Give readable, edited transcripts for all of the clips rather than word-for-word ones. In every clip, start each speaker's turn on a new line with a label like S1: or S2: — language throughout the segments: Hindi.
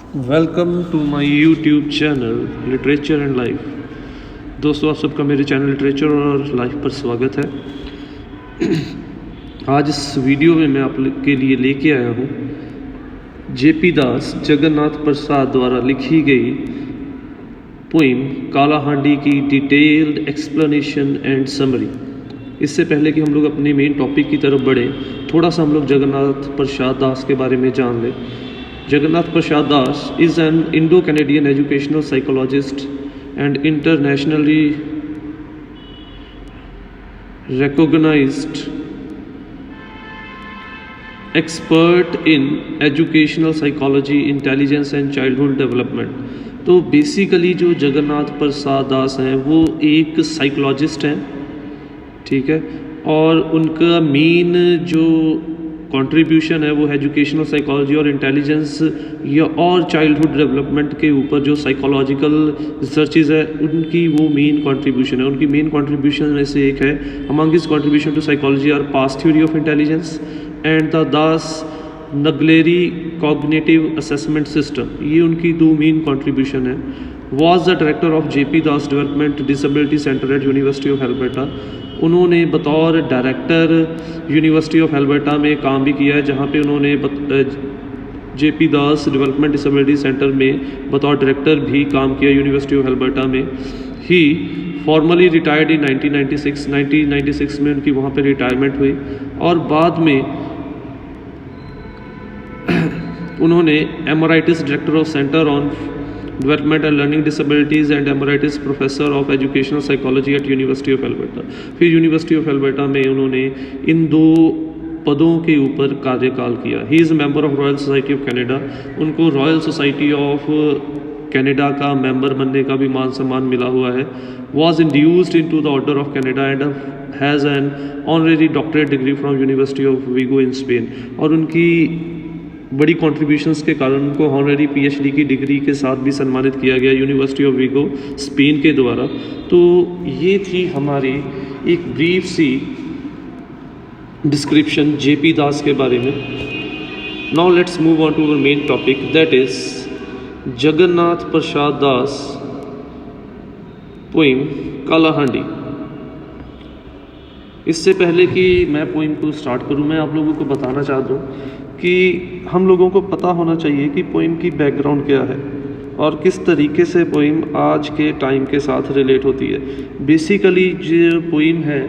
S1: Welcome to my YouTube channel literature and life. दोस्तों, आप सबका मेरे चैनल लिटरेचर और लाइफ पर स्वागत है। आज इस वीडियो में मैं आप के लिए लेके आया हूँ जेपी दास जगन्नाथ प्रसाद द्वारा लिखी गई पोइम कालाहांडी की डिटेल्ड एक्सप्लेनेशन एंड समरी। इससे पहले कि हम लोग अपने मेन टॉपिक की तरफ बढ़ें, थोड़ा सा हम लोग जगन्नाथ प्रसाद दास के बारे में जान लें। Jagannath Prasad Das is an Indo-Canadian educational psychologist and internationally recognized expert in educational psychology, intelligence and childhood development। तो बेसिकली जो जगन्नाथ प्रसाद दास हैं वो एक साइकोलॉजिस्ट हैं, ठीक है, और उनका मेन जो कंट्रीब्यूशन है वो एजुकेशनल साइकोलॉजी और इंटेलिजेंस या और चाइल्डहुड डेवलपमेंट के ऊपर जो साइकोलॉजिकल रिसर्चेज है उनकी वो मेन कंट्रीब्यूशन है। उनकी मेन कंट्रीब्यूशन में से एक है among his contribution to psychology are PASS theory of intelligence and the Das Naglieri cognitive assessment system. ये उनकी दो मेन कंट्रीब्यूशन है। Was the director of JP Das development disability centre at university of Alberta. उन्होंने बतौर डायरेक्टर यूनिवर्सिटी ऑफ एल्बर्टा में काम भी किया है, जहाँ पे उन्होंने JP Das development disability centre में बतौर डायरेक्टर भी काम किया यूनिवर्सिटी ऑफ एल्बर्टा में। ही फॉर्मली रिटायर्ड इन 1996 में उनकी वहाँ पे रिटायरमेंट हुई और बाद में उन्होंने emeritus director of centre on development and learning disabilities and emeritus professor of educational psychology at university of Alberta. फिर यूनिवर्सिटी ऑफ एल्बर्टा में उन्होंने इन दो पदों के ऊपर कार्यकाल किया। He is member of royal society of Canada. उनको रॉयल सोसाइटी ऑफ कनाडा का मेंबर बनने का भी मान सम्मान मिला हुआ है। Was inducted into the order of Canada and has N honorary doctorate degree from university of Vigo in Spain. और उनकी बड़ी कॉन्ट्रीब्यूशंस के कारण उनको ऑनरेरी पीएचडी की डिग्री के साथ भी सम्मानित किया गया यूनिवर्सिटी ऑफ विगो स्पेन के द्वारा। तो ये थी हमारी एक ब्रीफ सी डिस्क्रिप्शन जेपी दास के बारे में। Now let's move on to our main topic, that is Jagannath Prasad Das poem Kalahandi. इससे पहले कि मैं पोइम को स्टार्ट करूं, मैं आप लोगों को बताना चाहता हूं कि हम लोगों को पता होना चाहिए कि पोइम की बैकग्राउंड क्या है और किस तरीके से पोइम आज के टाइम के साथ रिलेट होती है। बेसिकली जो पोइम है,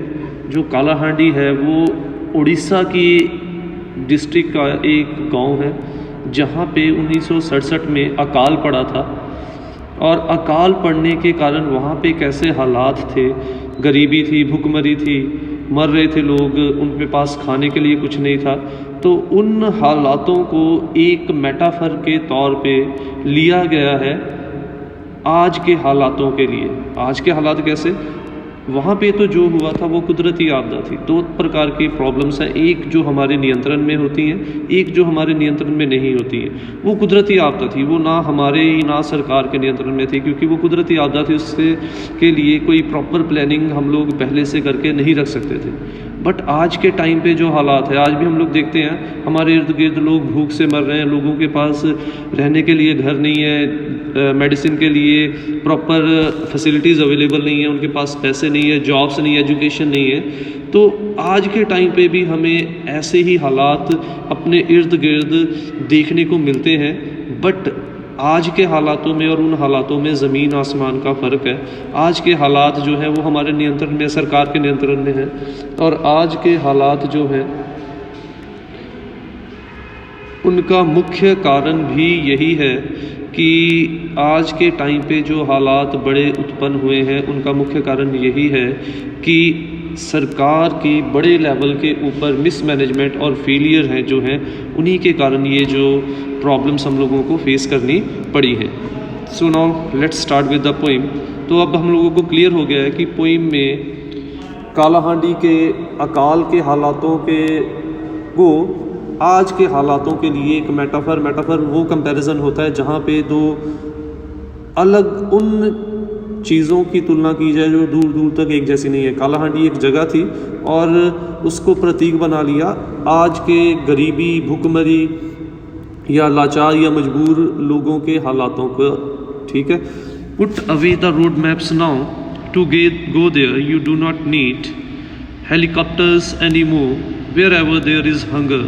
S1: जो कालाहांडी है, वो उड़ीसा की डिस्ट्रिक्ट का एक गांव है जहां पे 1967 में अकाल पड़ा था। और अकाल पड़ने के कारण वहाँ पे कैसे हालात थे, गरीबी थी, भुखमरी थी, मर रहे थे लोग, उनके पास खाने के लिए कुछ नहीं था। तो उन हालातों को एक मेटाफर के तौर पे लिया गया है आज के हालातों के लिए। आज के हालात कैसे, वहाँ पे तो जो हुआ था वो कुदरती आपदा थी। दो प्रकार की प्रॉब्लम्स हैं, एक जो हमारे नियंत्रण में होती हैं, एक जो हमारे नियंत्रण में नहीं होती हैं। वो कुदरती आपदा थी, वो ना हमारे ना सरकार के नियंत्रण में थी, क्योंकि वो कुदरती आपदा थी, उससे के लिए कोई प्रॉपर प्लानिंग हम लोग पहले से करके नहीं रख सकते थे। बट आज के टाइम पे जो हालात है, आज भी हम लोग देखते हैं हमारे इर्द गिर्द लोग भूख से मर रहे हैं, लोगों के पास रहने के लिए घर नहीं है, मेडिसिन के लिए प्रॉपर फैसिलिटीज़ अवेलेबल नहीं है, उनके पास पैसे नहीं है, जॉब्स नहीं है, एजुकेशन नहीं है। तो आज के टाइम पे भी हमें ऐसे ही हालात अपने इर्द गिर्द देखने को मिलते हैं। बट आज के हालातों में और उन हालातों में ज़मीन आसमान का फ़र्क है। आज के हालात जो हैं वो हमारे नियंत्रण में, सरकार के नियंत्रण में है, और आज के हालात जो हैं उनका मुख्य कारण भी यही है कि आज के टाइम पे जो हालात बड़े उत्पन्न हुए हैं, उनका मुख्य कारण यही है कि सरकार की बड़े लेवल के ऊपर मिसमैनेजमेंट और फेलियर हैं जो हैं, उन्हीं के कारण ये जो प्रॉब्लम्स हम लोगों को फेस करनी पड़ी हैं। So now let's start with the poem. तो अब हम लोगों को क्लियर हो गया है कि पोइम में कालाहांडी के अकाल के हालातों के को आज के हालातों के लिए एक मेटाफर वो कंपैरिजन होता है जहाँ पे दो अलग उन चीज़ों की तुलना की जाए जो दूर दूर तक एक जैसी नहीं है। कालाहांडी एक जगह थी और उसको प्रतीक बना लिया आज के गरीबी, भुखमरी या लाचार या मजबूर लोगों के हालातों को, ठीक है। Put away the road maps now to go there, you do not need helicopters any more, wherever there is hunger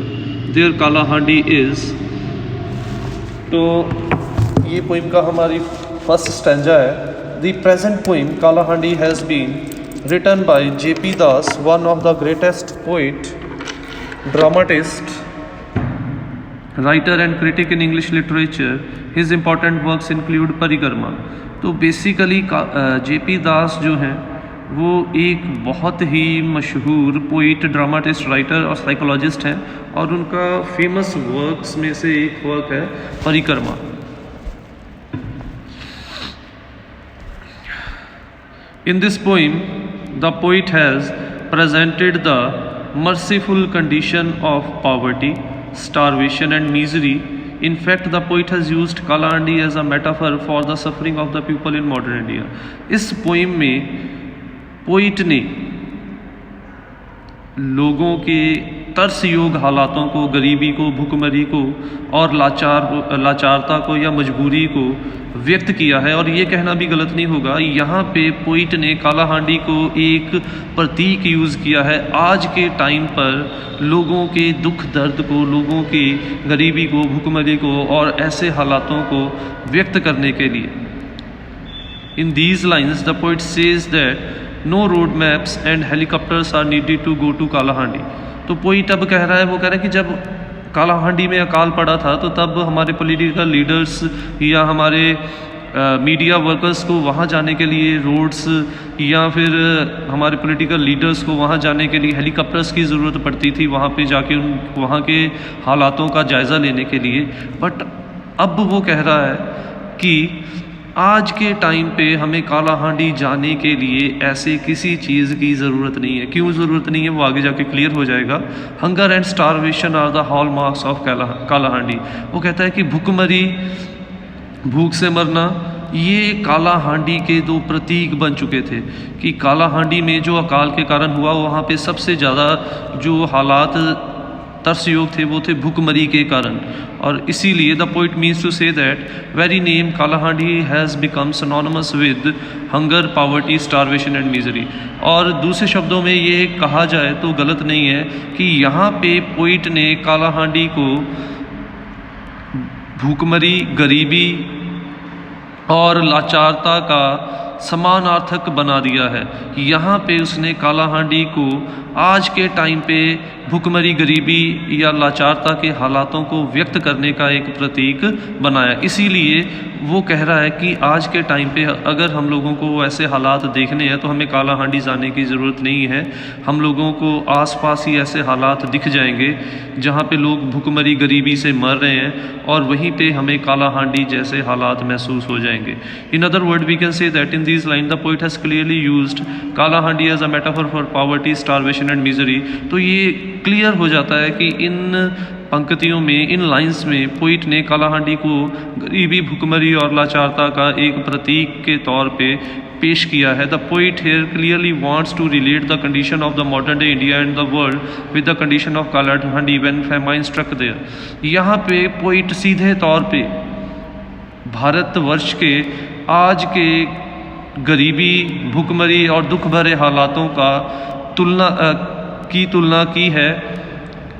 S1: there Kalahandi is. तो ये पोइम का हमारी फर्स्ट स्टैंजा है। The present poem Kalahandi has been written by J.P. Das, one of the greatest poet, dramatist, writer and critic in English literature. His important works include परिक्रमा। तो बेसिकली J.P. दास जो हैं वो एक बहुत ही मशहूर पोइट, ड्रामाटिस्ट, राइटर और साइकोलॉजिस्ट हैं, और उनका फेमस वर्क्स में से एक वर्क है परिक्रमा। In this poem, the poet has presented the merciful condition of poverty, starvation and misery. In fact, the poet has used Kalahandi as a metaphor for the suffering of the people in modern India. इस poem में poet ने लोगों के तरस योग हालातों को, गरीबी को, भुखमरी को और लाचारता को या मजबूरी को व्यक्त किया है। और ये कहना भी गलत नहीं होगा, यहाँ पे पोइट ने कालाहांडी को एक प्रतीक यूज़ किया है आज के टाइम पर लोगों के दुख दर्द को, लोगों की गरीबी को, भुखमरी को और ऐसे हालातों को व्यक्त करने के लिए। In these lines the poet says that no road maps and helicopters are needed to go to Kalahandi. तो पोइट अब कह रहा है, वो कह रहा है कि जब कालाहांडी में अकाल पड़ा था तो तब हमारे पॉलिटिकल लीडर्स या हमारे मीडिया वर्कर्स को वहाँ जाने के लिए रोड्स या फिर हमारे पॉलिटिकल लीडर्स को वहाँ जाने के लिए हेलीकॉप्टर्स की ज़रूरत पड़ती थी, वहाँ पे जाके वहाँ के हालातों का जायज़ा लेने के लिए। बट अब वो कह रहा है कि आज के टाइम पे हमें कालाहांडी जाने के लिए ऐसे किसी चीज़ की ज़रूरत नहीं है। क्यों ज़रूरत नहीं है वो आगे जाके क्लियर हो जाएगा। Hunger and starvation are the hallmarks of Kalahandi. वो कहता है कि भुखमरी, भूख से मरना, ये कालाहांडी के दो प्रतीक बन चुके थे। कि कालाहांडी में जो अकाल के कारण हुआ, वहाँ पे सबसे ज़्यादा जो हालात तरसयोग थे वो थे भुखमरी के कारण। और इसीलिए the poet means to say that very name Kalahandi has become synonymous with hunger, poverty, starvation and misery. और दूसरे शब्दों में ये कहा जाए तो गलत नहीं है कि यहाँ पे पोइट ने कालाहांडी को भूखमरी, गरीबी और लाचारता का समानार्थक बना दिया है। यहाँ पे उसने कालाहांडी को आज के टाइम पे भुखमरी, गरीबी या लाचारता के हालातों को व्यक्त करने का एक प्रतीक बनाया। इसीलिए वो कह रहा है कि आज के टाइम पे अगर हम लोगों को ऐसे हालात देखने हैं तो हमें कालाहांडी जाने की ज़रूरत नहीं है। हम लोगों को आसपास ही ऐसे हालात दिख जाएंगे जहाँ पे लोग भुखमरी, गरीबी से मर रहे हैं, और वहीं पे हमें कालाहांडी जैसे हालात महसूस हो जाएंगे। In other word we can say that in this line the poet has clearly used Kalahandi as a metaphor for poverty, starvation and misery. तो ये क्लियर हो जाता है कि इन पंक्तियों में, इन लाइंस में पोइट ने कालाहांडी को गरीबी, भुखमरी और लाचारता का एक प्रतीक के तौर पे पेश किया है। The poet here clearly wants to relate the condition of the modern day India and the world with the condition of Kalahandi when famine struck there. यहाँ पे पोइट सीधे तौर पे भारतवर्ष के आज के गरीबी, भुखमरी और दुख भरे हालातों का तुलना की है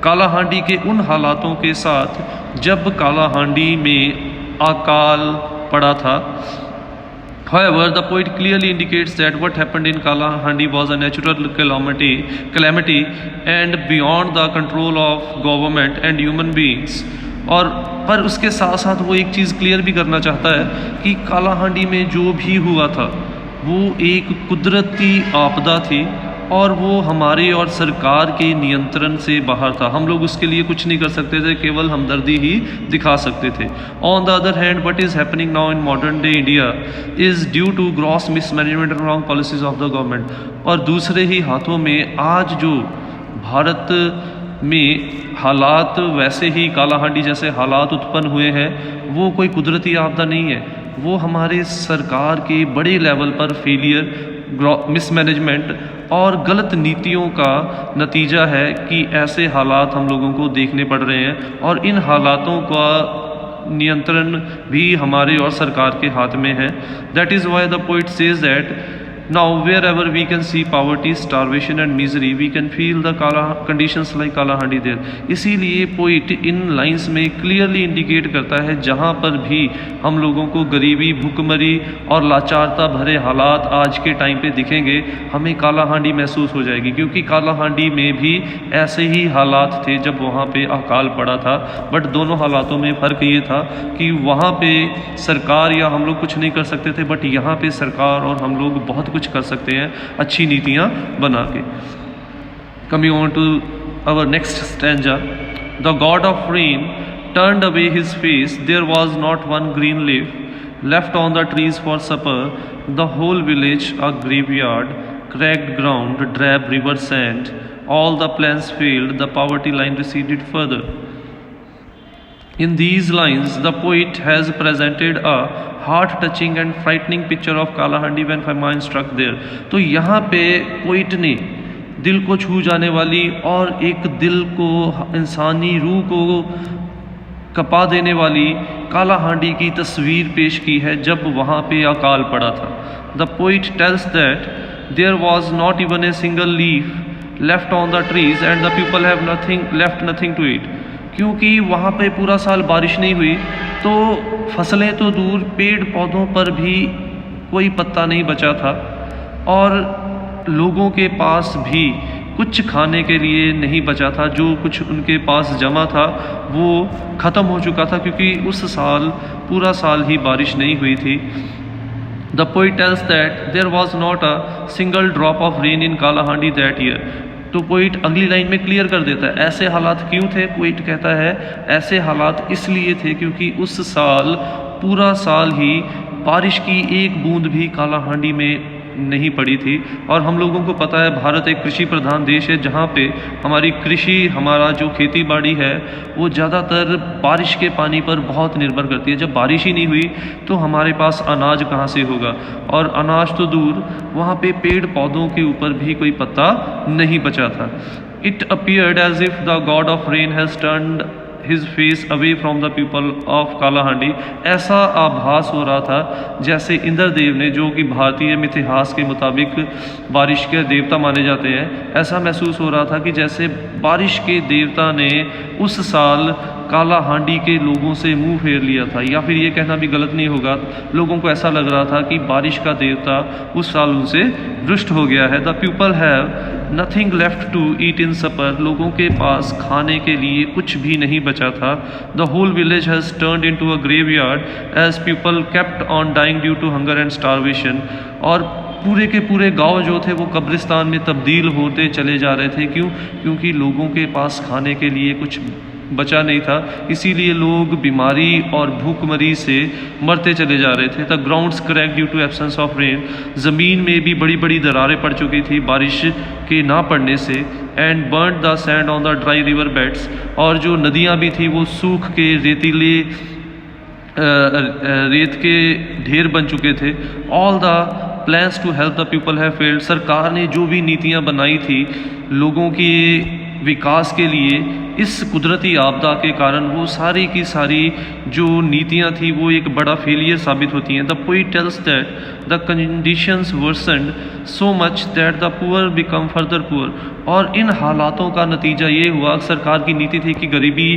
S1: कालाहांडी के उन हालातों के साथ जब कालाहांडी में अकाल पड़ा था। However, the poet clearly indicates that what happened in Kalahandi was a natural calamity and beyond the control of government and human beings. और पर उसके साथ साथ वो एक चीज़ क्लियर भी करना चाहता है कि कालाहांडी में जो भी हुआ था वो एक कुदरती आपदा थी और वो हमारे और सरकार के नियंत्रण से बाहर था। हम लोग उसके लिए कुछ नहीं कर सकते थे, केवल हमदर्दी ही दिखा सकते थे। On the other hand, what is happening now in modern day India is due to gross mismanagement and wrong policies of the government. और दूसरे ही हाथों में आज जो भारत में हालात, वैसे ही कालाहांडी जैसे हालात उत्पन्न हुए हैं, वो कोई कुदरती आपदा नहीं है, वो हमारे सरकार के बड़े लेवल पर फेलियर, मिसमैनेजमेंट और गलत नीतियों का नतीजा है कि ऐसे हालात हम लोगों को देखने पड़ रहे हैं, और इन हालातों का नियंत्रण भी हमारे और सरकार के हाथ में है। That is why the poet says that now wherever we can see poverty, starvation and misery, we can feel the conditions like Kalahandi there। इसीलिए पोइट इन लाइंस में क्लियरली इंडिकेट करता है जहाँ पर भी हम लोगों को गरीबी, भूखमरी और लाचारता भरे हालात आज के टाइम पे दिखेंगे, हमें कालाहांडी महसूस हो जाएगी, क्योंकि कालाहांडी में भी ऐसे ही हालात थे जब वहाँ पे अकाल पड़ा था। बट दोनों हालातों में फ़र्क ये था कि वहाँ पे सरकार या हम लोग कुछ नहीं कर सकते थे, बट यहाँ पे सरकार और हम लोग बहुत कुछ कर सकते हैं अच्छी नीतियाँ बना के। Coming on to our next stanza, the god of rain turned away his face, there was not one green leaf left on the trees for supper, the whole village a graveyard, cracked ground, drab river sand, all the plans failed, the poverty line receded further। In these lines, the poet has presented a heart-touching and frightening picture of Kalahandi when famine struck there। तो यहाँ पे पोइट ने दिल को छू जाने वाली और एक दिल को, इंसानी रूह को कपा देने वाली कालाहांडी की तस्वीर पेश की है जब वहाँ पे अकाल पड़ा था। The poet tells that there was not even a single leaf left on the trees and the people have nothing to eat. क्योंकि वहाँ पे पूरा साल बारिश नहीं हुई, तो फसलें तो दूर, पेड़ पौधों पर भी कोई पत्ता नहीं बचा था, और लोगों के पास भी कुछ खाने के लिए नहीं बचा था। जो कुछ उनके पास जमा था वो ख़त्म हो चुका था, क्योंकि उस साल पूरा साल ही बारिश नहीं हुई थी। The poet tells that there was not a single drop of rain in Kalahandi that year. तो पोइट अगली लाइन में क्लियर कर देता है ऐसे हालात क्यों थे। पोइट कहता है ऐसे हालात इसलिए थे क्योंकि उस साल पूरा साल ही बारिश की एक बूंद भी कालाहांडी में नहीं पड़ी थी। और हम लोगों को पता है भारत एक कृषि प्रधान देश है, जहाँ पे हमारी कृषि, हमारा जो खेती बाड़ी है वो ज़्यादातर बारिश के पानी पर बहुत निर्भर करती है। जब बारिश ही नहीं हुई तो हमारे पास अनाज कहाँ से होगा, और अनाज तो दूर, वहाँ पे पेड़ पौधों के ऊपर भी कोई पत्ता नहीं बचा था। It appeared as if the god of rain has turned his face away from the people of Kalahandi. ऐसा आभास हो रहा था जैसे इंद्रदेव ने, जो कि भारतीय मिथिहास के मुताबिक बारिश के देवता माने जाते हैं, ऐसा महसूस हो रहा था कि जैसे बारिश के देवता ने उस साल कालाहांडी के लोगों से मुंह फेर लिया था। या फिर ये कहना भी गलत नहीं होगा, लोगों को ऐसा लग रहा था कि बारिश का देवता उस साल उनसे रुष्ट हो गया है। The people have nothing left to eat in supper. लोगों के पास खाने के लिए कुछ भी नहीं बचा था। The whole village has turned into a graveyard as people kept on dying due to hunger and starvation. और पूरे के पूरे गांव जो थे वो कब्रिस्तान में तब्दील होते चले जा रहे थे। क्यों? क्योंकि लोगों के पास खाने के लिए कुछ बचा नहीं था, इसीलिए लोग बीमारी और भूखमरी से मरते चले जा रहे थे। The grounds cracked due to absence of rain. ज़मीन में भी बड़ी बड़ी दरारें पड़ चुकी थी बारिश के ना पड़ने से। And burn the sand on the dry river beds. और जो नदियाँ भी थी वो सूख के रेतीले रेत के ढेर बन चुके थे। All the plans to help the people have failed. सरकार ने जो भी नीतियाँ बनाई थी लोगों के विकास के लिए, इस कुदरती आपदा के कारण वो सारी की सारी जो नीतियाँ थी वो एक बड़ा फेलियर साबित होती हैं। The poet tells that the conditions worsened so much that the poor become further poor. और इन हालातों का नतीजा ये हुआ, सरकार की नीति थी कि गरीबी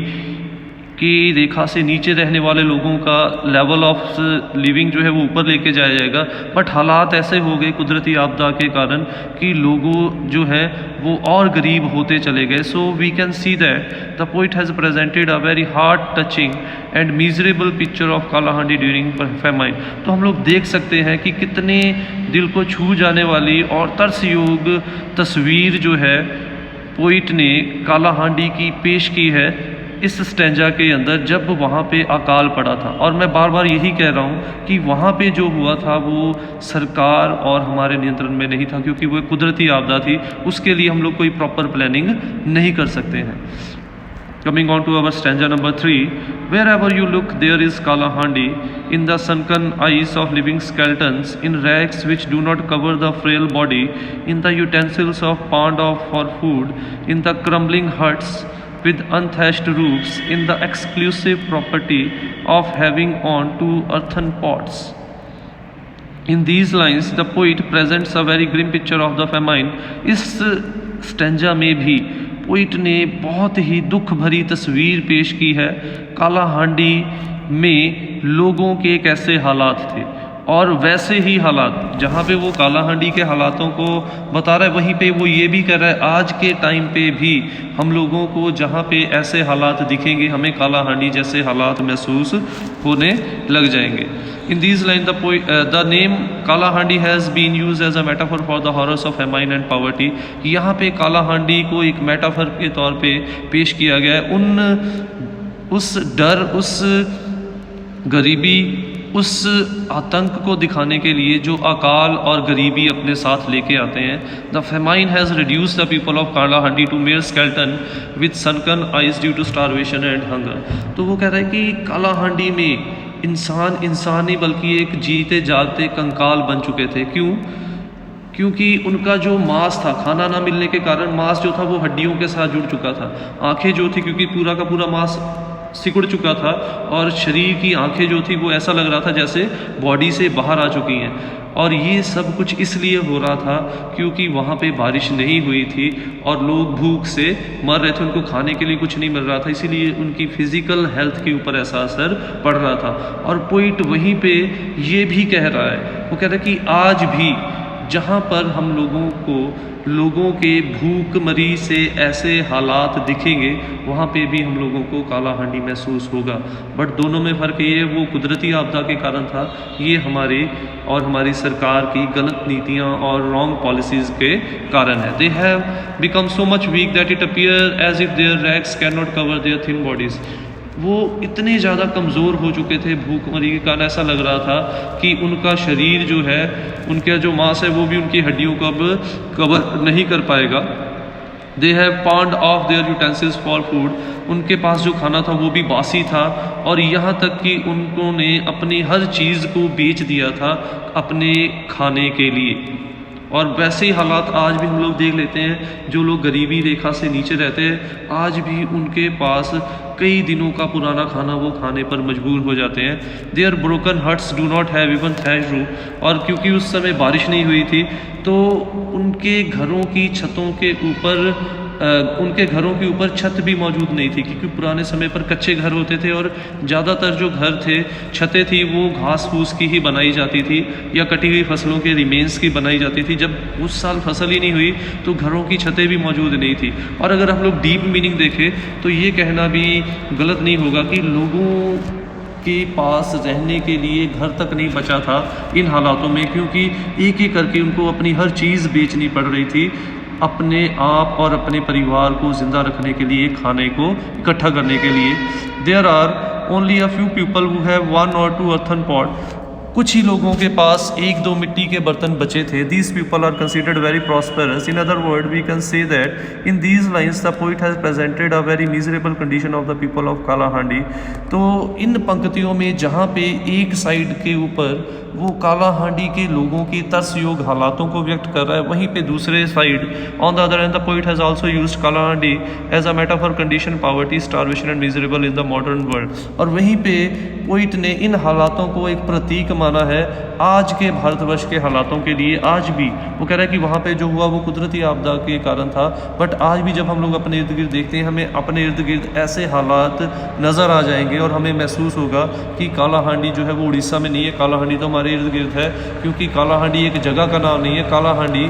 S1: की रेखा से नीचे रहने वाले लोगों का लेवल ऑफ लिविंग जो है वो ऊपर लेके जाया जाएगा। बट हालात ऐसे हो गए कुदरती आपदा के कारण कि लोगों जो है वो और गरीब होते चले गए। So we can see that the poet has presented a very heart touching and miserable picture of Kalahandi during famine. तो हम लोग देख सकते हैं कि कितने दिल को छू जाने वाली और तरसयोग तस्वीर जो है पोइट ने कालाहांडी की पेश की है इस स्टैंजा के अंदर, जब वहाँ पे अकाल पड़ा था। और मैं बार बार यही कह रहा हूँ कि वहाँ पे जो हुआ था वो सरकार और हमारे नियंत्रण में नहीं था, क्योंकि वो एक कुदरती आपदा थी। उसके लिए हम लोग कोई प्रॉपर प्लानिंग नहीं कर सकते हैं। Coming on to our stanza number 3, wherever you look there is Kalahandi, in the sunken eyes of living skeletons, in rags which do not cover the frail body, in the utensils of pond for food, in the crumbling huts with unthatched roofs, in the exclusive property of having on to earthen pots. In these lines the poet presents a very grim picture of the famine. इस स्टेंजा में भी पोइट ने बहुत ही दुख भरी तस्वीर पेश की है काला हांडी में लोगों के कैसे हालात थे, और वैसे ही हालात जहाँ पे वो काला हांडी के हालातों को बता रहा है वहीं पे वो ये भी कह रहा है आज के टाइम पे भी हम लोगों को जहाँ पे ऐसे हालात दिखेंगे हमें काला हांडी जैसे हालात महसूस होने लग जाएंगे. In these lines, the name Kala Handi has been used as a metaphor for the horrors of famine and poverty. यहाँ पे काला हांडी को एक मेटाफर के तौर पे पेश किया गया है उस डर, उस गरीबी, उस आतंक को दिखाने के लिए जो अकाल और गरीबी अपने साथ लेके आते हैं. The famine has reduced the people of Kalahandi to mere skeleton with sunken eyes due to starvation and hunger. तो वो कह रहा है कि काला हांडी में इंसान नहीं बल्कि एक जीते जागते कंकाल बन चुके थे. क्योंकि उनका जो मांस था, खाना ना मिलने के कारण मांस जो था वो हड्डियों के साथ जुड़ चुका था. आंखें जो थी क्योंकि पूरा का पूरा मांस सिकुड़ चुका था और शरीर की आंखें जो थी वो ऐसा लग रहा था जैसे बॉडी से बाहर आ चुकी हैं. और ये सब कुछ इसलिए हो रहा था क्योंकि वहाँ पे बारिश नहीं हुई थी और लोग भूख से मर रहे थे, उनको खाने के लिए कुछ नहीं मिल रहा था, इसीलिए उनकी फिजिकल हेल्थ के ऊपर ऐसा असर पड़ रहा था. और पोइट वहीं पे ये भी कह रहा है, वो कह रहा है कि आज भी जहाँ पर हम लोगों के भूखमरी से ऐसे हालात दिखेंगे वहाँ पे भी हम लोगों को काला हांडी महसूस होगा. बट दोनों में फ़र्क ये है वो कुदरती आपदा के कारण था, ये हमारे और हमारी सरकार की गलत नीतियाँ और रॉन्ग पॉलिसीज़ के कारण है. They have become so much weak that it appear as if their rags can not cover their thin bodies. वो इतने ज़्यादा कमज़ोर हो चुके थे भूखमरी के कारण, ऐसा लग रहा था कि उनका शरीर जो है, उनका जो मांस है वो भी उनकी हड्डियों को अब कवर नहीं कर पाएगा. They have pound of their utensils for food. उनके पास जो खाना था वो भी बासी था और यहाँ तक कि उन्होंने अपनी हर चीज़ को बेच दिया था अपने खाने के लिए. और वैसे ही हालात आज भी हम लोग देख लेते हैं. जो लोग गरीबी रेखा से नीचे रहते हैं आज भी उनके पास कई दिनों का पुराना खाना वो खाने पर मजबूर हो जाते हैं. Their broken huts do not have even thatch roof. और क्योंकि उस समय बारिश नहीं हुई थी तो उनके घरों की छतों के ऊपर उनके घरों के ऊपर छत भी मौजूद नहीं थी, क्योंकि पुराने समय पर कच्चे घर होते थे और ज़्यादातर जो घर थे, छतें थी, वो घास फूस की ही बनाई जाती थी या कटी हुई फसलों के रिमेन्स की बनाई जाती थी. जब उस साल फसल ही नहीं हुई तो घरों की छतें भी मौजूद नहीं थी. और अगर हम लोग डीप मीनिंग देखें तो ये कहना भी गलत नहीं होगा कि लोगों के पास रहने के लिए घर तक नहीं बचा था इन हालातों में, क्योंकि एक एक करके उनको अपनी हर चीज़ बेचनी पड़ रही थी अपने आप और अपने परिवार को ज़िंदा रखने के लिए, खाने को इकट्ठा करने के लिए. There are only a few people who have 1 or 2 earthen pot. कुछ ही लोगों के पास 1-2 मिट्टी के बर्तन बचे थे. These people are considered very prosperous. In other words, we can say that in these lines the poet has presented a very miserable condition of the people of Kala Handi. तो इन पंक्तियों में जहाँ पे एक साइड के ऊपर वो काला हांडी के लोगों की तरसयोग हालातों को व्यक्त कर रहा है, वहीं पे दूसरे side on the other end the poet has also used Kalahandi as a metaphor condition poverty starvation and miserable in the modern world. और वहीं पे पोइट ने इन हालातों को एक प्रतीक माना है आज के भारतवर्ष के हालातों के लिए. आज भी वो कह रहा है कि वहाँ पे जो हुआ वो कुदरती आपदा के कारण था, बट आज भी जब हम लोग अपने इर्द गिर्द देखते हैं हमें अपने इर्द गिर्द ऐसे हालात नज़र आ जाएंगे और हमें महसूस होगा कि काला हांडी जो है वो उड़ीसा में नहीं है, काला हांडी तो हमारे इर्द गिर्द है. क्योंकि काला हांडी एक जगह का नाम नहीं है, काला हांडी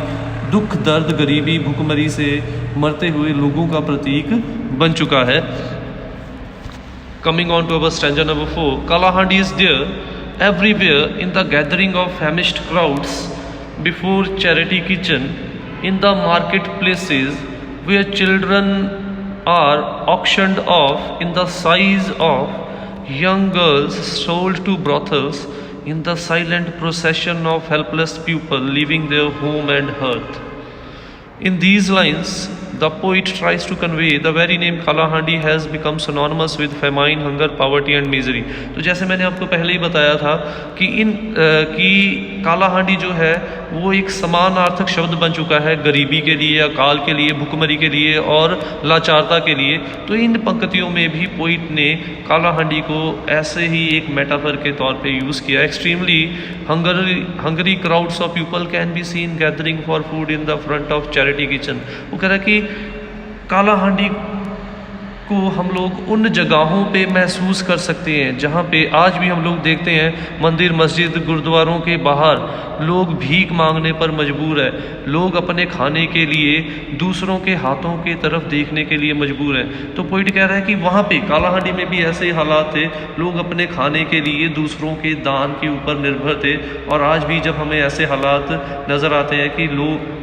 S1: दुख, दर्द, गरीबी, भूखमरी से मरते हुए लोगों का प्रतीक बन चुका है. Coming on to our stanza number 4, Kala Handi is there everywhere in the gathering of famished crowds, before charity kitchen, in the marketplaces where children are auctioned off, in the size of young girls sold to brothels, in the silent procession of helpless people leaving their home and hearth. In these lines, the poet tries to convey the very name Kalahandi has become synonymous with famine, hunger, poverty and misery. तो जैसे मैंने आपको पहले ही बताया था कि कालाहांडी जो है वो एक समानार्थक शब्द बन चुका है गरीबी के लिए, अकाल के लिए, भुखमरी के लिए और लाचारता के लिए। तो इन पंक्तियों में भी पोइट ने कालाहांडी को ऐसे ही एक मेटाफर के तौर पे यूज़ किया। Extremely Hungary crowds of people can be seen gathering for food in the front of charity kitchen. वो कह रहा है कि कालाहांडी को हम लोग उन जगहों पे महसूस कर सकते हैं जहाँ पे आज भी हम लोग देखते हैं मंदिर, मस्जिद, गुरुद्वारों के बाहर लोग भीख मांगने पर मजबूर है। लोग अपने खाने के लिए दूसरों के हाथों के तरफ देखने के लिए मजबूर है। तो पोइट कह रहा है कि वहाँ पे कालाहांडी में भी ऐसे हालात थे। लोग अपने खाने के लिए दूसरों के दान के ऊपर निर्भर थे। और आज भी जब हमें ऐसे हालात नज़र आते हैं कि लोग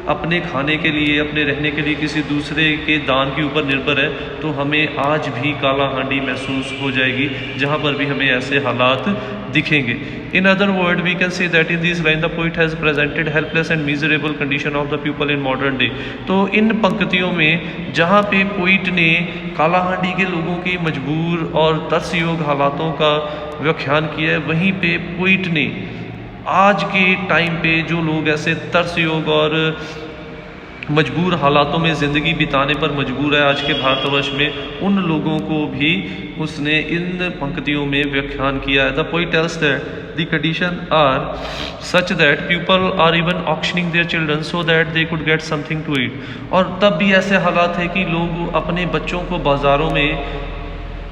S1: अपने खाने के लिए, अपने रहने के लिए किसी दूसरे के दान के ऊपर निर्भर है, तो हमें आज भी कालाहांडी महसूस हो जाएगी जहाँ पर भी हमें ऐसे हालात दिखेंगे। In other words, we can say that in this line the poet has presented helpless and miserable condition of the people in modern day. तो इन पंक्तियों में जहाँ पे पोइट ने कालाहांडी के लोगों की मजबूर और तरसयोग हालातों का व्याख्यान किया है, वहीं पे पोइट ने आज के टाइम पे जो लोग ऐसे तरसयोग और मजबूर हालातों में ज़िंदगी बिताने पर मजबूर है आज के भारतवर्ष में, उन लोगों को भी उसने इन पंक्तियों में व्याख्यान किया है। The poet tells that the condition are such that people are even auctioning their children so that they could get something to eat. और तब भी ऐसे हालात है कि लोग अपने बच्चों को बाज़ारों में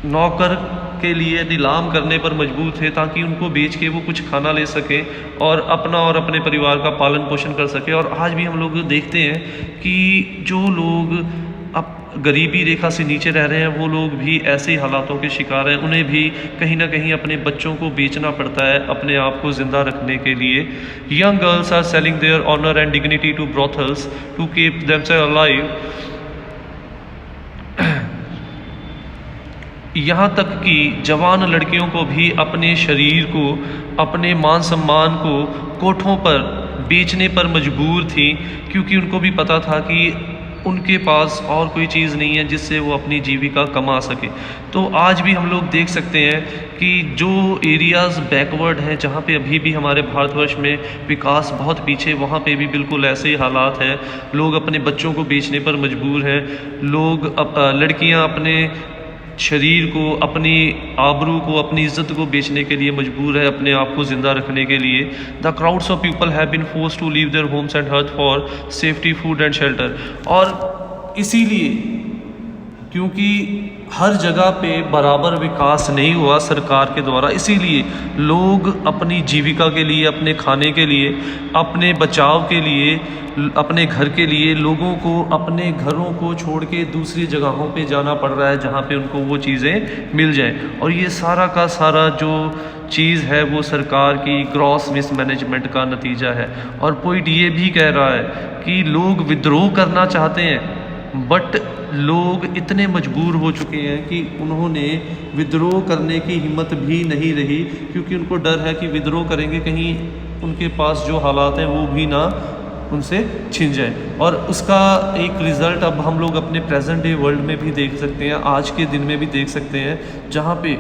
S1: नौकर के लिए नीलाम करने पर मजबूर थे ताकि उनको बेच के वो कुछ खाना ले सके और अपना और अपने परिवार का पालन पोषण कर सके। और आज भी हम लोग देखते हैं कि जो लोग अब गरीबी रेखा से नीचे रह रहे हैं वो लोग भी ऐसे हालातों के शिकार हैं। उन्हें भी कहीं ना कहीं अपने बच्चों को बेचना पड़ता है अपने आप को ज़िंदा रखने के लिए। Young girls are selling their honour and dignity to brothels to keep themselves alive. यहाँ तक कि जवान लड़कियों को भी अपने शरीर को, अपने मान सम्मान को कोठों पर बेचने पर मजबूर थी, क्योंकि उनको भी पता था कि उनके पास और कोई चीज़ नहीं है जिससे वो अपनी जीविका कमा सके। तो आज भी हम लोग देख सकते हैं कि जो एरियाज़ बैकवर्ड हैं, जहाँ पे अभी भी हमारे भारतवर्ष में विकास बहुत पीछे, वहाँ पे भी बिल्कुल ऐसे ही हालात हैं। लोग अपने बच्चों को बेचने पर मजबूर हैं। लोग लड़कियाँ अपने शरीर को, अपनी आबरू को, अपनी इज्जत को बेचने के लिए मजबूर है अपने आप को ज़िंदा रखने के लिए। The crowds of people have been forced to leave their homes and hearth for safety, food and shelter. और इसीलिए क्योंकि हर जगह पे बराबर विकास नहीं हुआ सरकार के द्वारा, इसीलिए लोग अपनी जीविका के लिए, अपने खाने के लिए, अपने बचाव के लिए, अपने घर के लिए लोगों को अपने घरों को छोड़ के दूसरी जगहों पे जाना पड़ रहा है जहाँ पे उनको वो चीज़ें मिल जाएं। और ये सारा का सारा जो चीज़ है वो सरकार की ग्रॉस मिसमैनेजमेंट का नतीजा है। और पोइट ये भी कह रहा है कि लोग विद्रोह करना चाहते हैं, बट लोग इतने मजबूर हो चुके हैं कि उन्होंने विद्रोह करने की हिम्मत भी नहीं रही, क्योंकि उनको डर है कि विद्रोह करेंगे कहीं उनके पास जो हालात हैं वो भी ना उनसे छिन जाए। और उसका एक रिज़ल्ट अब हम लोग अपने प्रेजेंट डे वर्ल्ड में भी देख सकते हैं, आज के दिन में भी देख सकते हैं, जहाँ पे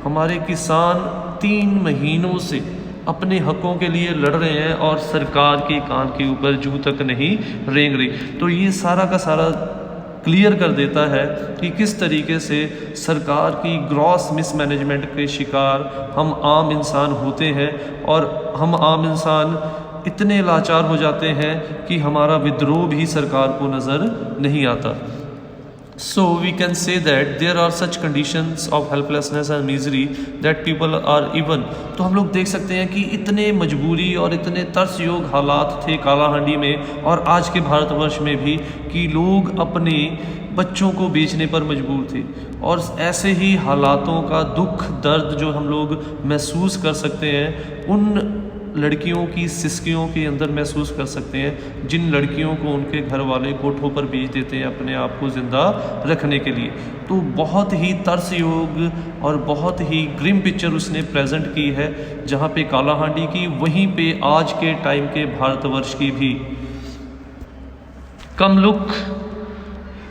S1: हमारे किसान 3 महीनों से अपने हकों के लिए लड़ रहे हैं और सरकार के कान के ऊपर जूं तक नहीं रेंग रही। तो ये सारा का सारा क्लियर कर देता है कि किस तरीके से सरकार की ग्रॉस मिसमैनेजमेंट के शिकार हम आम इंसान होते हैं। और हम आम इंसान इतने लाचार हो जाते हैं कि हमारा विद्रोह भी सरकार को नज़र नहीं आता। So we can say that there are such conditions of helplessness and misery that people are even। तो हम लोग देख सकते हैं कि इतने मजबूरी और इतने तरसयोग हालात थे कालाहांडी में और आज के भारतवर्ष में भी कि लोग अपने बच्चों को बेचने पर मजबूर थे। और ऐसे ही हालातों का दुख दर्द जो हम लोग महसूस कर सकते हैं, उन लड़कियों की सिसकियों के अंदर महसूस कर सकते हैं जिन लड़कियों को उनके घर वाले कोठों पर बेच देते हैं अपने आप को ज़िंदा रखने के लिए। तो बहुत ही तरसयोग और बहुत ही ग्रिम पिक्चर उसने प्रेजेंट की है, जहाँ पे कालाहांडी की, वहीं पे आज के टाइम के भारतवर्ष की भी। Come look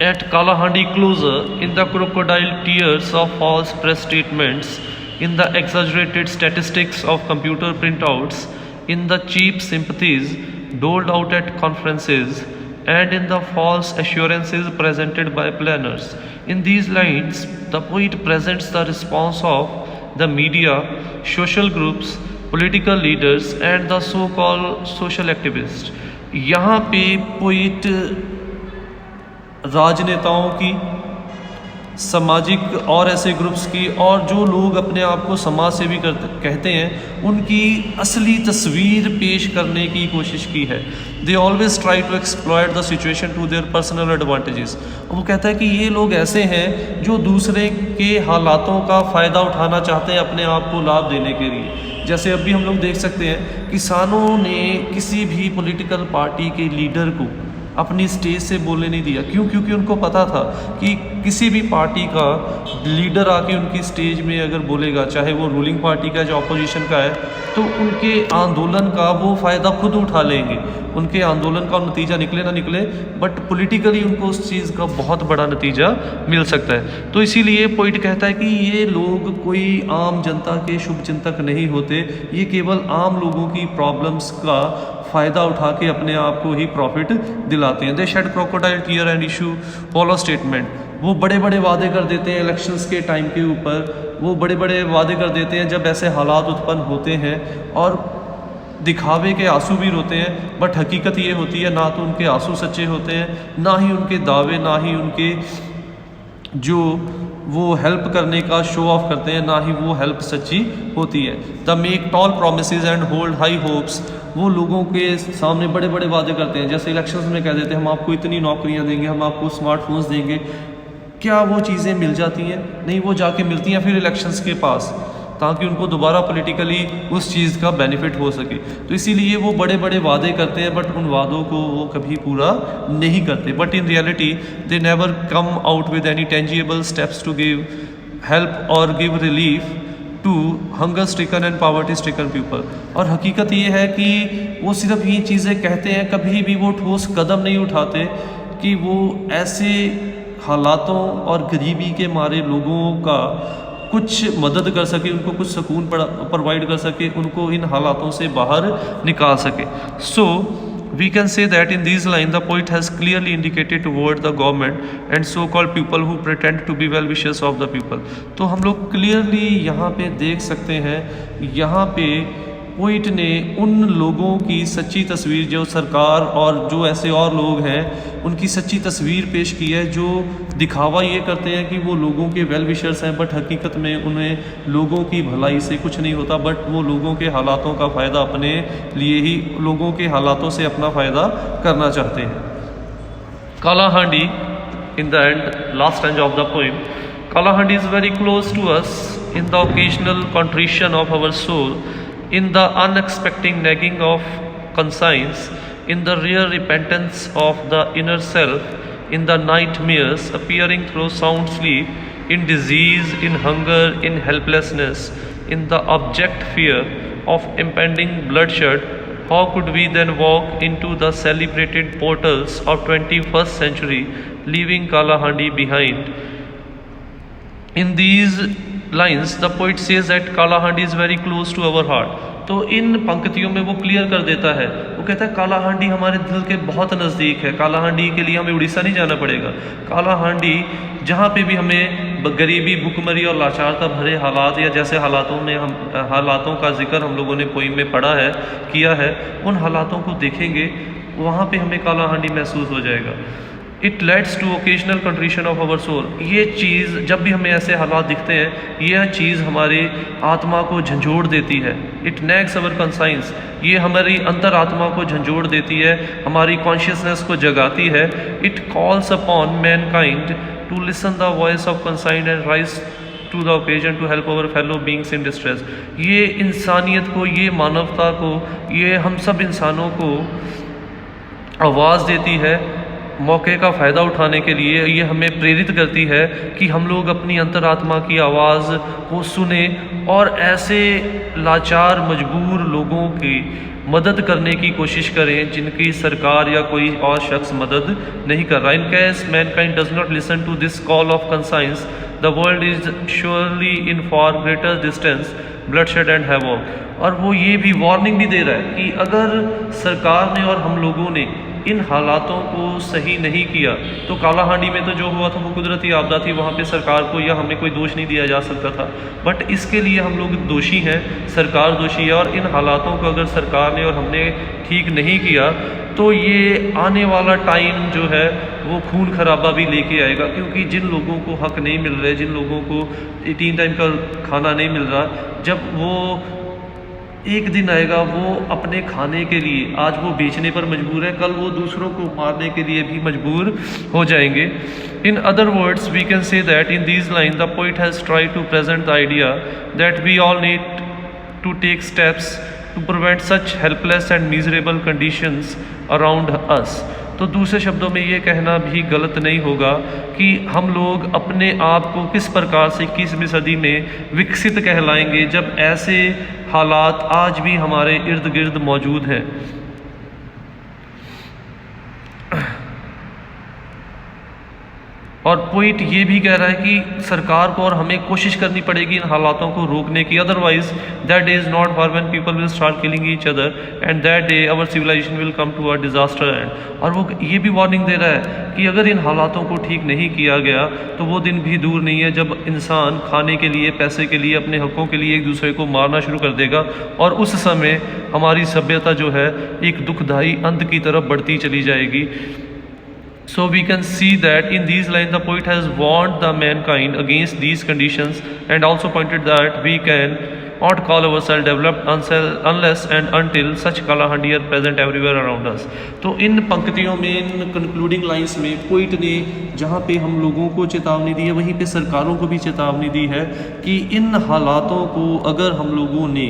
S1: at Kalahandi closer in the crocodile tears of false press statements, in the exaggerated statistics of computer printouts, in the cheap sympathies doled out at conferences, and in the false assurances presented by planners. In these lines, the poet presents the response of the media, social groups, political leaders, and the so-called social activists. यहाँ पे पोइट राजनेताओं की, सामाजिक और ऐसे ग्रुप्स की, और जो लोग अपने आप को समाज सेवी कहते हैं, उनकी असली तस्वीर पेश करने की कोशिश की है। They always try to exploit the situation to their personal advantages. वो कहता है कि ये लोग ऐसे हैं जो दूसरे के हालातों का फ़ायदा उठाना चाहते हैं अपने आप को लाभ देने के लिए। जैसे अभी हम लोग देख सकते हैं, किसानों ने किसी भी पॉलिटिकल पार्टी के लीडर को अपनी स्टेज से बोलने नहीं दिया। क्यों? क्योंकि उनको पता था कि किसी भी पार्टी का लीडर आके उनकी स्टेज में अगर बोलेगा, चाहे वो रूलिंग पार्टी का या ऑपोजिशन का है, तो उनके आंदोलन का वो फ़ायदा खुद उठा लेंगे। उनके आंदोलन का नतीजा निकले ना निकले, बट पॉलिटिकली उनको उस चीज़ का बहुत बड़ा नतीजा मिल सकता है। तो इसीलिए पोइट कहता है कि ये लोग कोई आम जनता के शुभ चिंतक नहीं होते, ये केवल आम लोगों की प्रॉब्लम्स का फ़ायदा उठा के अपने आप को ही प्रॉफिट दिलाते हैं। They shed crocodile tear and issue hollow statement. वो बड़े बड़े वादे कर देते हैं इलेक्शंस के टाइम के ऊपर, वो बड़े बड़े वादे कर देते हैं जब ऐसे हालात उत्पन्न होते हैं, और दिखावे के आंसू भी रोते हैं। बट हकीकत ये होती है, ना तो उनके आंसू सच्चे होते हैं, ना ही उनके दावे, ना ही उनके जो वो हेल्प करने का शो ऑफ करते हैं, ना ही वो हेल्प सच्ची होती है। The make tall promises and hold high hopes. वो लोगों के सामने बड़े बड़े वादे करते हैं, जैसे इलेक्शंस में कह देते हैं हम आपको इतनी नौकरियां देंगे, हम आपको स्मार्टफोन्स देंगे। क्या वो चीज़ें मिल जाती हैं? नहीं, वो जाके मिलती हैं फिर इलेक्शंस के पास, ताकि उनको दोबारा पॉलिटिकली उस चीज़ का बेनिफिट हो सके। तो इसीलिए वो बड़े बड़े वादे करते हैं, बट उन वादों को वो कभी पूरा नहीं करते। But in reality they never come out with any tangible steps to give help or give relief to hunger stricken and poverty stricken people. और हकीकत ये है कि वो सिर्फ ये चीज़ें कहते हैं, कभी भी वो ठोस कदम नहीं उठाते कि वो ऐसे हालातों और गरीबी के मारे लोगों का कुछ मदद कर सके, उनको कुछ सुकून प्रोवाइड कर सके, उनको इन हालातों से बाहर निकाल सके। सो we can say that in these lines the poet has clearly indicated toward the government and so called people who pretend to be well wishers of the people। तो हम लोग क्लियरली यहाँ पे देख सकते हैं, यहाँ पे पोइट ने उन लोगों की सच्ची तस्वीर, जो सरकार और जो ऐसे और लोग हैं उनकी सच्ची तस्वीर पेश की है, जो दिखावा ये करते हैं कि वो लोगों के वेल विशर्स हैं, बट हकीकत में उन्हें लोगों की भलाई से कुछ नहीं होता, बट वो लोगों के हालातों का फ़ायदा अपने लिए ही, लोगों के हालातों से अपना फ़ायदा करना चाहते हैं। Kalahandi in the end, last stanza of the poem. Kalahandi is very close to us in the occasional contrition of our soul, in the unexpected nagging of conscience, in the rare repentance of the inner self, in the nightmares appearing through sound sleep, in disease, in hunger, in helplessness, in the abject fear of impending bloodshed. How could we then walk into the celebrated portals of 21st century, leaving Kalahandi behind? In these lines the poet says that Kalahandi is very close to our heart। तो इन पंक्तियों में वो क्लियर कर देता है, वो कहता है कालाहांडी हमारे दिल के बहुत नज़दीक है। कालाहांडी के लिए हमें उड़ीसा नहीं जाना पड़ेगा। कालाहांडी जहाँ पे भी हमें गरीबी, भुखमरी और लाचारता भरे हालात, या जैसे हालातों में हम हालातों का जिक्र हम लोगों ने पोइम में पढ़ा है, किया है, उन हालातों को देखेंगे, वहाँ पे हमें कालाहांडी महसूस हो जाएगा। It leads to occasional contrition of our soul. ये चीज़ जब भी हमें ऐसे हालात दिखते हैं, यह चीज़ हमारी आत्मा को झंझोड़ देती है। इट नैग्स अवर कंसाइंस, ये हमारी अंतरात्मा को झंझोड़ देती है, हमारी कॉन्शियसनेस को जगाती है। It calls upon mankind to listen the voice of conscience and rise to the occasion to help our fellow beings in distress. ये इंसानियत को, ये मानवता को, ये हम सब इंसानों को आवाज़ देती है मौके का फ़ायदा उठाने के लिए ये हमें प्रेरित करती है कि हम लोग अपनी अंतरात्मा की आवाज़ को सुने और ऐसे लाचार मजबूर लोगों की मदद करने की कोशिश करें जिनकी सरकार या कोई और शख्स मदद नहीं कर रहा। In case mankind does not listen to this call of conscience, the world is surely in for greater distance, bloodshed and havoc. और वो ये भी वार्निंग भी दे रहा है कि अगर सरकार ने और हम लोगों ने इन हालातों को सही नहीं किया तो कालाहांडी में तो जो हुआ था वो कुदरती आपदा थी, वहाँ पे सरकार को या हमें कोई दोष नहीं दिया जा सकता था, बट इसके लिए हम लोग दोषी हैं, सरकार दोषी है। और इन हालातों को अगर सरकार ने और हमने ठीक नहीं किया तो ये आने वाला टाइम जो है वो खून खराबा भी लेके आएगा, क्योंकि जिन लोगों को हक नहीं मिल रहे, जिन लोगों को 3 टाइम का खाना नहीं मिल रहा, जब वो एक दिन आएगा वो अपने खाने के लिए आज वो बेचने पर मजबूर है, कल वो दूसरों को मारने के लिए भी मजबूर हो जाएंगे। In other words we can say that in these line the poet has try to present the idea that we all need to take steps to prevent such helpless and miserable conditions around us. तो दूसरे शब्दों में ये कहना भी गलत नहीं होगा कि हम लोग अपने आप को किस प्रकार से 21वीं सदी में विकसित कहलाएंगे जब ऐसे हालात आज भी हमारे इर्द गिर्द मौजूद हैं। और पोइट ये भी कह रहा है कि सरकार को और हमें कोशिश करनी पड़ेगी इन हालातों को रोकने की, otherwise that day is not far when people will start killing each other and that day our civilization will come to a disaster end. और वो ये भी वार्निंग दे रहा है कि अगर इन हालातों को ठीक नहीं किया गया तो वो दिन भी दूर नहीं है जब इंसान खाने के लिए, पैसे के लिए, अपने हकों के लिए एक दूसरे को मारना शुरू कर देगा और उस समय हमारी सभ्यता जो है एक दुखदायी अंत की तरफ बढ़ती चली जाएगी। So we can see that in these lines the poet has warned the mankind against these conditions and also pointed that we can not call ourselves developed unless and until such Kalahandi are present everywhere around us। तो इन पंक्तियों में, इन कंक्लूडिंग लाइंस में पोइट ने जहाँ पे हम लोगों को चेतावनी दी है वहीं पे सरकारों को भी चेतावनी दी है कि इन हालातों को अगर हम लोगों ने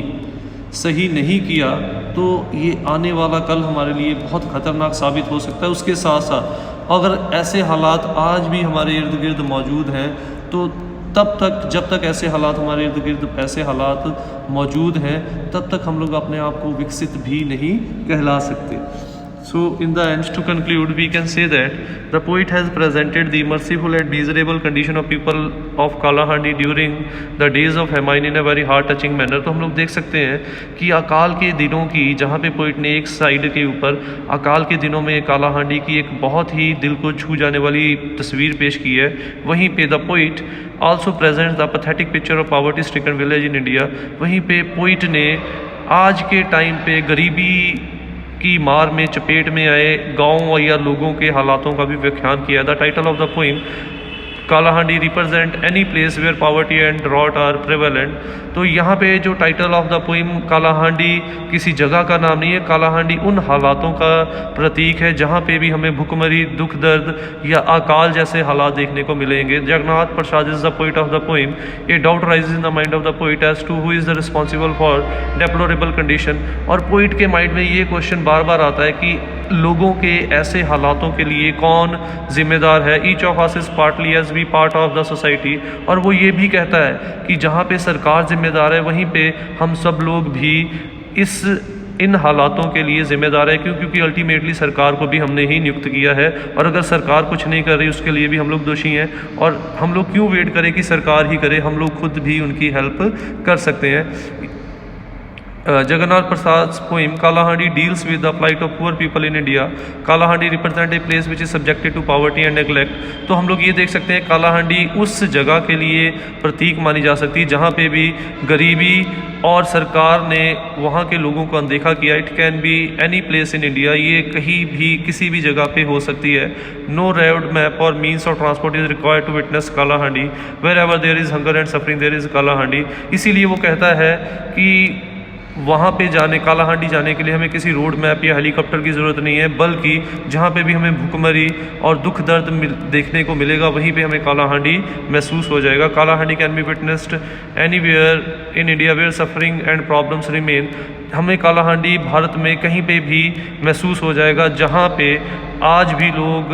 S1: सही नहीं किया तो ये आने वाला कल हमारे लिए बहुत ख़तरनाक साबित हो सकता है। उसके साथ साथ अगर ऐसे हालात आज भी हमारे इर्द गिर्द मौजूद हैं तो तब तक, जब तक ऐसे हालात हमारे इर्द गिर्द ऐसे हालात मौजूद हैं तब तक हम लोग अपने आप को विकसित भी नहीं कहला सकते। So in the end, to conclude, we can say that the poet has presented the merciful and miserable condition of people of Kalahandi during the days of famine in a very heart-touching manner। तो हम लोग देख सकते हैं कि अकाल के दिनों की, जहाँ पे पोइट ने एक साइड के ऊपर अकाल के दिनों में कालाहांडी की एक बहुत ही दिल को छू जाने वाली तस्वीर पेश की है, वहीं पे the poet also present the pathetic picture of poverty stricken village in India. वहीं पे पोइट ने आज के टाइम पे गरीबी की मार में चपेट में आए गाँव या लोगों के हालातों का भी व्याख्यान किया। The title of the poem Kalahandi represent any place where poverty and drought are prevalent. तो यहाँ पे जो title of the poem, Kalahandi किसी जगह का नाम नहीं है, कालाहांडी उन हालातों का प्रतीक है जहाँ पे भी हमें भुखमरी, दुख दर्द या अकाल जैसे हालात देखने को मिलेंगे। Jagannath Prasad is the poet of the poem. A doubt rise in the mind of the poet as to who is the responsible for deplorable condition. और पोइट के माइंड में ये क्वेश्चन बार बार आता है कि लोगों के ऐसे हालातों के लिए कौन जिम्मेदार है। Each of us is partly as be part of the society. और वो ये भी कहता है कि जहाँ पे सरकार जिम्मेदार है वहीं पे हम सब लोग भी इन हालातों के लिए जिम्मेदार है, क्योंकि अल्टीमेटली सरकार को भी हमने ही नियुक्त किया है और अगर सरकार कुछ नहीं कर रही उसके लिए भी हम लोग दोषी हैं। और हम लोग क्यों वेट करें कि सरकार ही करे, हम लोग खुद भी उनकी हेल्प कर सकते हैं। Jagannath Prasad's poem Kalahandi deals with the plight of poor people in India. Kalahandi represents a place which is subjected to poverty and neglect। तो हम लोग ये देख सकते हैं कालाहांडी उस जगह के लिए प्रतीक मानी जा सकती है जहाँ पे भी गरीबी और सरकार ने वहाँ के लोगों को अनदेखा किया। It can be any place in India, ये कहीं भी किसी भी जगह पे हो सकती है। No road map or means of transport is required to witness Kalahandi. Wherever there is hunger and suffering there is Kalahandi. इसीलिए वो कहता है कि वहाँ पे जाने, कालाहांडी जाने के लिए हमें किसी रोड मैप या हेलीकॉप्टर की ज़रूरत नहीं है, बल्कि जहाँ पे भी हमें भुखमरी और दुख दर्द देखने को मिलेगा वहीं पे हमें कालाहांडी महसूस हो जाएगा। Kalahandi can be witnessed anywhere in India where suffering and problems remain. हमें कालाहांडी भारत में कहीं पे भी महसूस हो जाएगा जहाँ पे आज भी लोग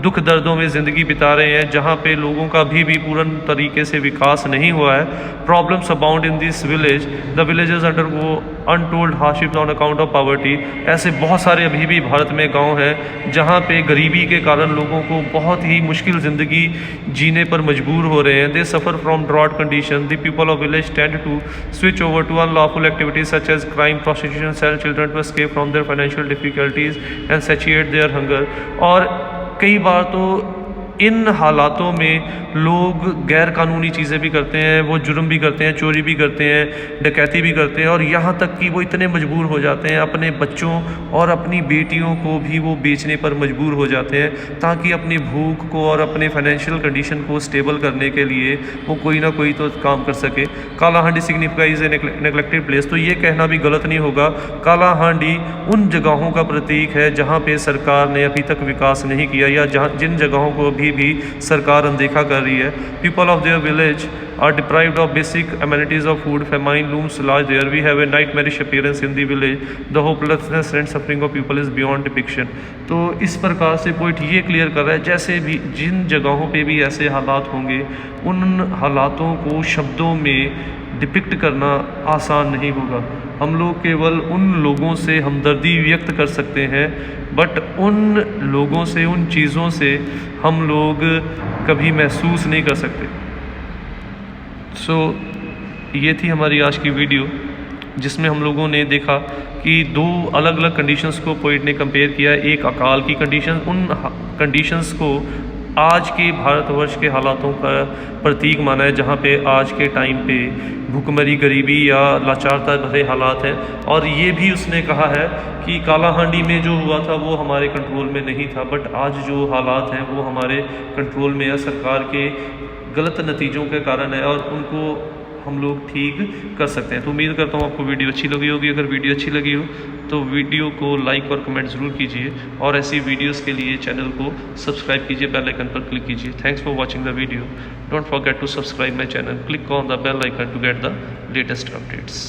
S1: दुख दर्दों में ज़िंदगी बिता रहे हैं, जहाँ पे लोगों का भी पूर्ण तरीके से विकास नहीं हुआ है। Problems abound in this village, the villages undergo untold hardships on account of poverty. ऐसे बहुत सारे अभी भी भारत में गांव हैं जहां पे गरीबी के कारण लोगों को बहुत ही मुश्किल ज़िंदगी जीने पर मजबूर हो रहे हैं। They suffer from drought condition. The people of village tend to switch over to unlawful activities such as crime, prostitution, sell children to escape from their financial difficulties and satisfy their hunger. और कई बार तो इन हालातों में लोग गैर कानूनी चीज़ें भी करते हैं, वो जुर्म भी करते हैं, चोरी भी करते हैं, डकैती भी करते हैं, और यहाँ तक कि वो इतने मजबूर हो जाते हैं अपने बच्चों और अपनी बेटियों को भी वो बेचने पर मजबूर हो जाते हैं, ताकि अपनी भूख को और अपने फाइनेंशियल कंडीशन को स्टेबल करने के लिए वो कोई ना कोई तो काम कर सके। काला हांडी सिग्निफाइज ए नेग्लेक्टेड प्लेस। तो ये कहना भी गलत नहीं होगा, काला हांडी उन जगहों का प्रतीक है जहाँ पे सरकार ने अभी तक विकास नहीं किया, या जहाँ जिन जगहों को अभी भी सरकार अनदेखा कर रही है। People of their village are deprived of basic amenities of food. Famine looms large there. We have a nightmarish appearance in the village. The hopelessness and suffering of people is beyond depiction. तो इस प्रकार से पोइट ये क्लियर कर रहा है, जैसे भी जिन जगहों पे भी ऐसे हालात होंगे, उन हालातों को शब्दों में डिपिक्ट करना आसान नहीं होगा। हम लोग केवल उन लोगों से हमदर्दी व्यक्त कर सकते हैं, बट उन लोगों से, उन चीज़ों से हम लोग कभी महसूस नहीं कर सकते। ये थी हमारी आज की वीडियो, जिसमें हम लोगों ने देखा कि दो अलग अलग कंडीशंस को पोइट ने कंपेयर किया। एक अकाल की कंडीशन, उन कंडीशंस को आज के भारतवर्ष के हालातों का प्रतीक माना है, जहाँ पे आज के टाइम पे भूखमरी, गरीबी या लाचारता भरे हालात हैं। और ये भी उसने कहा है कि काला हांडी में जो हुआ था वो हमारे कंट्रोल में नहीं था, बट आज जो हालात हैं वो हमारे कंट्रोल में है, सरकार के गलत नतीजों के कारण है, और उनको हम लोग ठीक कर सकते हैं। तो उम्मीद करता हूँ आपको वीडियो अच्छी लगी होगी। अगर वीडियो अच्छी लगी हो तो वीडियो को लाइक और कमेंट ज़रूर कीजिए, और ऐसी वीडियोस के लिए चैनल को सब्सक्राइब कीजिए, बेल आइकन पर क्लिक कीजिए। Thanks for watching the video. Don't forget to subscribe my channel, click on the bell icon to get the latest updates.